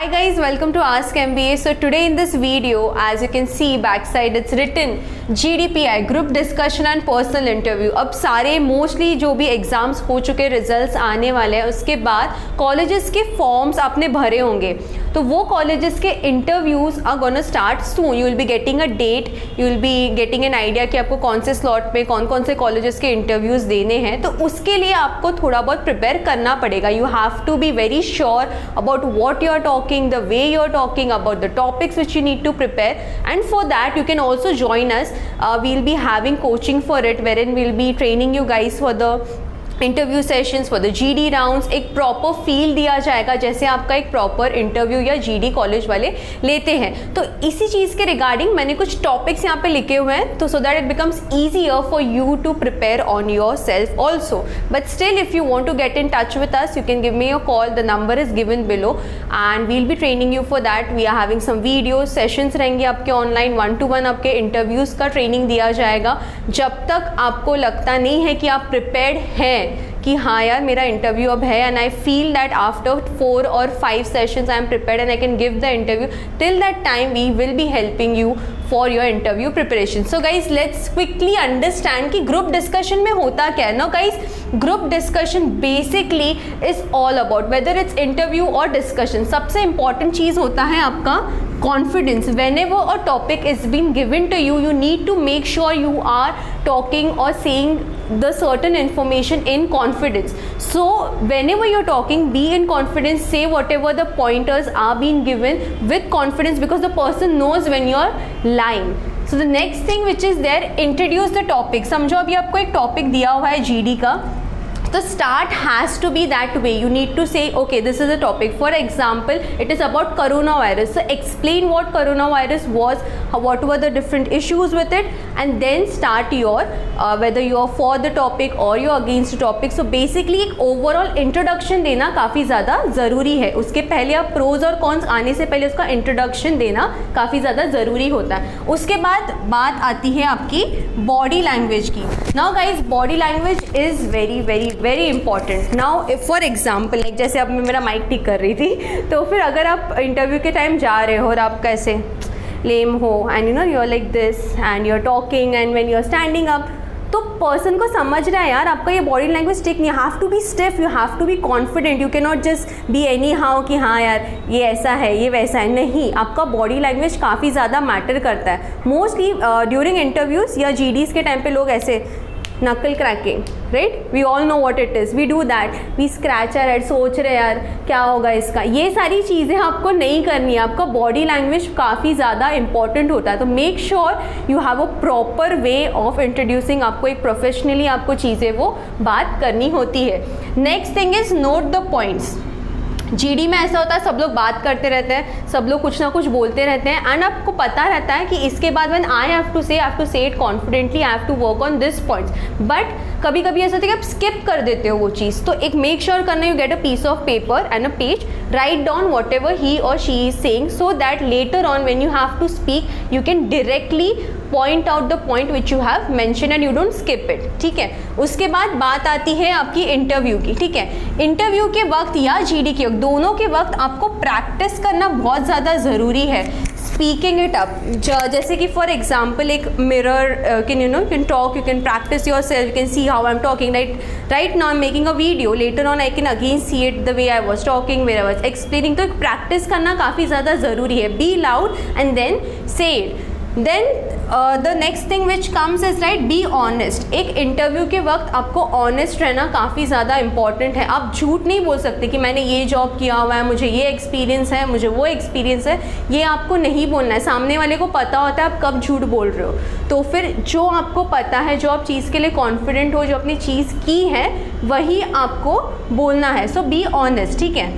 Hi guys, welcome to Ask MBA. So today in this video, as you can see backside, it's written GDPI, Group Discussion and Personal Interview. अब सारे mostly जो भी exams हो चुके, results आने वाले हैं, उसके बाद कॉलेजेस के फॉर्म्स आपने भरे होंगे, तो वो कॉलेजेस के interviews are gonna start soon. You will be getting a date, you will be getting an idea कि आपको कौन से स्लॉट पे कौन कौन से कॉलेजेस के इंटरव्यूज देने हैं. तो उसके लिए आपको थोड़ा बहुत प्रिपेयर करना पड़ेगा. You have to be very sure about what you are talking, the way you're talking, about the topics which you need to prepare, and for that you can also join us. We'll be having coaching for it, wherein we'll be training you guys for the interview sessions for the GD rounds. एक proper feel दिया जाएगा जैसे आपका एक proper interview या GD college वाले लेते हैं. तो इसी चीज़ के रिगार्डिंग मैंने कुछ टॉपिक्स यहाँ पे लिखे हुए हैं, तो so that it becomes easier for you to prepare on yourself also. But still if you want to get in touch with us, you can give me your call. The number is given below and we'll be training you for that. We are having some video sessions रहेंगे आपके online, 1-to-1 आपके interviews का training दिया जाएगा. जब तक आपको लगता नहीं है कि आप प्रिपेयर्ड हैं कि हाँ यार मेरा इंटरव्यू अब है, and I feel that after 4 or 5 sessions I am prepared and I can give the interview, till that time we will be helping you for your interview preparation. So guys let's quickly understand कि group discussion में होता क्या है. No guys, group discussion basically is all about whether it's interview और discussion. सबसे important चीज़ होता है आपका confidence. whenever a topic is being given to you, you need to make sure you are talking or saying the certain information in confidence. So whenever you're talking, be in confidence, say whatever the pointers are being given with confidence, because the person knows when you're lying. So the next thing which is there, introduce the topic. समझो अभी आपको एक topic दिया हुआ है GD का, तो start has to be that way. You need to say, okay, this is a topic. For example, it is about coronavirus. So explain what coronavirus was, what were the different issues with it, and then start your whether you are for the topic or you are against the topic. So basically एक overall introduction देना काफ़ी ज़्यादा ज़रूरी है. उसके पहले आप pros और cons आने से पहले उसका introduction देना काफ़ी ज़्यादा ज़रूरी होता है. उसके बाद बात आती है आपकी body language की. Now guys, body language is very important. Now for example, like जैसे अब मैं मेरा माइक ठीक कर रही थी, तो फिर अगर आप इंटरव्यू के टाइम जा रहे हो और आप कैसे लेम हो and you know you are like this and you are talking and when you are standing up, तो पर्सन को समझ रहा है यार आपका ये बॉडी लैंग्वेज ठीक नहीं. Have to be stiff, you have to be confident. You can not just be anyhow कि हाँ यार ये ऐसा है ये वैसा है. नहीं, आपका बॉडी लैंग्वेज काफ़ी ज़्यादा मैटर करता है. मोस्टली ड्यूरिंग इंटरव्यूज़ या जीडीज़ के टाइम पे लोग ऐसे knuckle cracking, right, we all know what it is, we do that, we scratch our head, सोच रहे यार क्या होगा इसका. ये सारी चीज़ें आपको नहीं करनी है. आपका बॉडी लैंग्वेज काफ़ी ज़्यादा इंपॉर्टेंट होता है. तो make sure you have a proper way of introducing. आपको एक प्रोफेशनली आपको चीज़ें वो बात करनी होती है. Next thing is note the points. GD में ऐसा होता है सब लोग बात करते रहते हैं, सब लोग कुछ ना कुछ बोलते रहते हैं, एंड आपको पता रहता है कि इसके बाद when I have to say it confidently, I have to work on this points. But कभी कभी ऐसा होता है कि आप स्किप कर देते हो वो चीज़. तो एक मेक श्योर करना, you get a piece of paper and a page, write down whatever he और she is saying, so that later on when you have to speak you can directly point out the point which you have mention and you don't skip it. ठीक है. उसके बाद बात आती है आपकी interview की. ठीक है. इंटरव्यू के वक्त या जीडी के वक्त, दोनों के वक्त आपको प्रैक्टिस करना बहुत ज़्यादा ज़रूरी है. स्पीकिंग इट अप, जैसे कि फॉर एग्जाम्पल एक mirror can you can talk, you can practice yourself, you can see how I am talking. Right now I am making a video, later on I can again see it the way I was talking, where I was explaining. तो practice करना काफ़ी ज़्यादा ज़रूरी है. Be loud and then say it. Then the next thing which comes is right, be honest. एक interview के वक्त आपको ऑनेस्ट रहना काफ़ी ज़्यादा इंपॉर्टेंट है. आप झूठ नहीं बोल सकते कि मैंने ये जॉब किया हुआ है, मुझे ये एक्सपीरियंस है, मुझे वो एक्सपीरियंस है. ये आपको नहीं बोलना है. सामने वाले को पता होता है आप कब झूठ बोल रहे हो. तो फिर जो आपको पता है, जो आप चीज़ के लिए कॉन्फिडेंट हो, जो अपनी चीज़ की है, वही आपको बोलना है. सो बी ऑनेस्ट. ठीक है.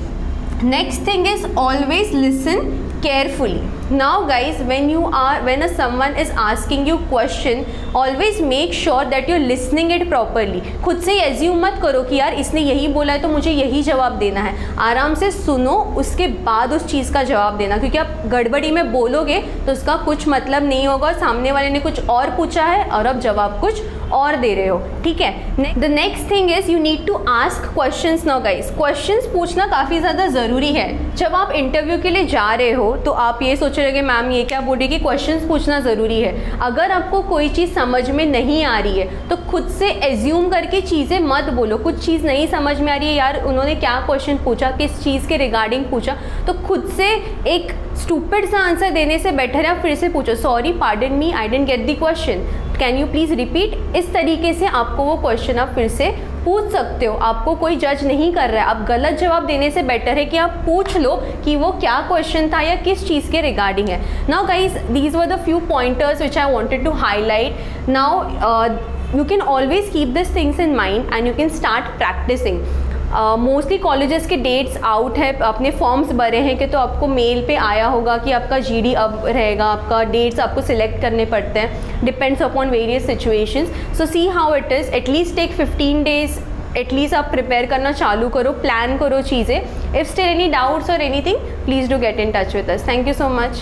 Next thing is always listen carefully. Now guys, when someone is asking you question, always make sure that you're listening it properly. खुद से assume मत करो कि यार इसने यही बोला है तो मुझे यही जवाब देना है. आराम से सुनो, उसके बाद उस चीज़ का जवाब देना, क्योंकि आप गड़बड़ी में बोलोगे तो उसका कुछ मतलब नहीं होगा. सामने वाले ने कुछ और पूछा है और अब जवाब कुछ और दे रहे हो, ठीक है। The next thing is you need to ask questions now guys. Questions पूछना काफ़ी ज़्यादा ज़रूरी है। जब आप इंटरव्यू के लिए जा रहे हो तो आप ये सोच रहे हो कि मैम ये क्या बोल रही है कि क्वेश्चंस पूछना ज़रूरी है। अगर आपको कोई चीज़ समझ में नहीं आ रही है तो खुद से एज्यूम करके चीज़ें मत बोलो। कुछ चीज़ नहीं समझ में आ रही है, यार उन्होंने क्या क्वेश्चन पूछा, किस चीज़ के रिगार्डिंग पूछा, तो खुद से एक स्टूपिड सा आंसर देने से बेटर है आप फिर से पूछो, sorry pardon me I didn't get the question, can you please repeat. इस तरीके से आपको वो क्वेश्चन आप फिर से पूछ सकते हो। आपको कोई जज नहीं कर रहा है। आप गलत जवाब देने से बेटर है कि आप पूछ लो कि वो क्या क्वेश्चन था या किस चीज़ के रिगार्डिंग है। Now guys these were the few pointers which I wanted to highlight. Now you can always keep these things in mind and you can start practicing. Mostly colleges के डेट्स आउट है, अपने forms भरे हैं कि तो आपको mail पे आया होगा कि आपका जीडी अब रहेगा, आपका डेट्स आपको सिलेक्ट करने पड़ते हैं, depends upon various situations. So see how it is, at least take 15 days at least आप प्रिपेयर करना चालू करो, प्लान करो चीज़ें। इफ स्टिल एनी डाउट्स और anything please do get in touch with us. Thank you so much.